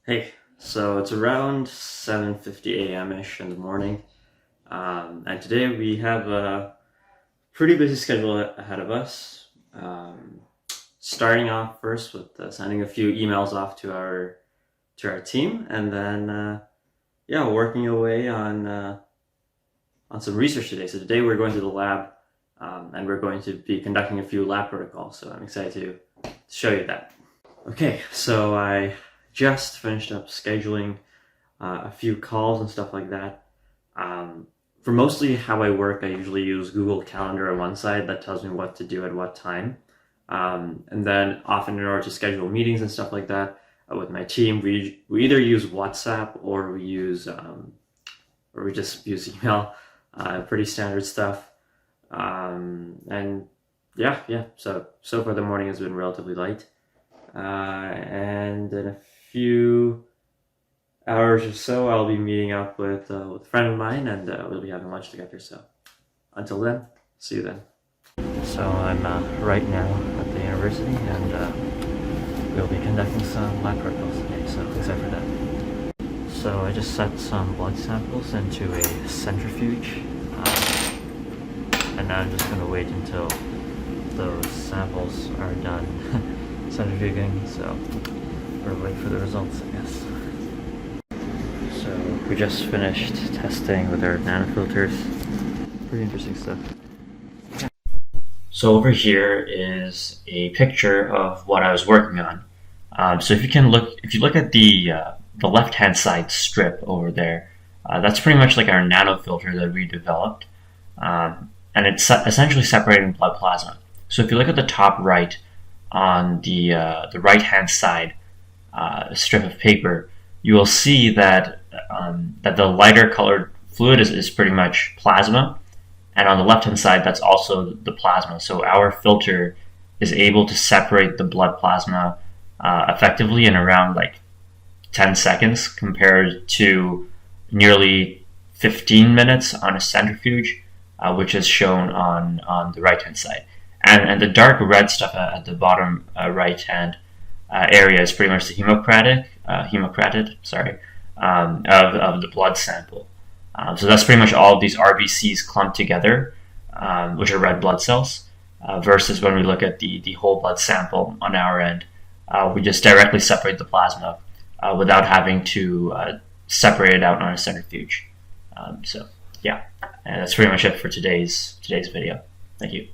Hey, so it's around 7:50 a.m.-ish in the morning, and today we have a pretty busy schedule ahead of us. Starting off first with sending a few emails off to our team, and then working away on some research today. So today we're going to the lab, and we're going to be conducting a few lab protocols. So I'm excited to show you that. Okay, so I just finished up scheduling a few calls and stuff like that. For mostly how I work, I usually use Google Calendar on one side that tells me what to do at what time. And then often in order to schedule meetings and stuff like that with my team, we either use WhatsApp or we just use email. Pretty standard stuff. And yeah. So far the morning has been relatively light. And in a few hours or so, I'll be meeting up with a friend of mine, and we'll be having lunch together. So until then, see you then. So I'm right now at the university, and we'll be conducting some lab protocols today. So excited for that. So I just set some blood samples into a centrifuge, and now I'm just going to wait until those samples are done centrifuging. So we'll wait for the results, I guess. So we just finished testing with our nanofilters. Pretty interesting stuff. So over here is a picture of what I was working on. So if you look at the left-hand side strip over there, that's pretty much like our nanofilter that we developed, and it's essentially separating blood plasma. So if you look at the top right on the right-hand side strip of paper, you will see that the lighter colored fluid is pretty much plasma, and on the left-hand side, that's also the plasma. So our filter is able to separate the blood plasma effectively in around like 10 seconds compared to nearly 15 minutes on a centrifuge, which is shown on the right-hand side. And the dark red stuff at the bottom right-hand area is pretty much the hemocratic of the blood sample. So that's pretty much all of these RBCs clumped together, which are red blood cells, versus when we look at the whole blood sample on our end, we just directly separate the plasma without having to separate it out on a centrifuge. So yeah, and that's pretty much it for today's video. Thank you.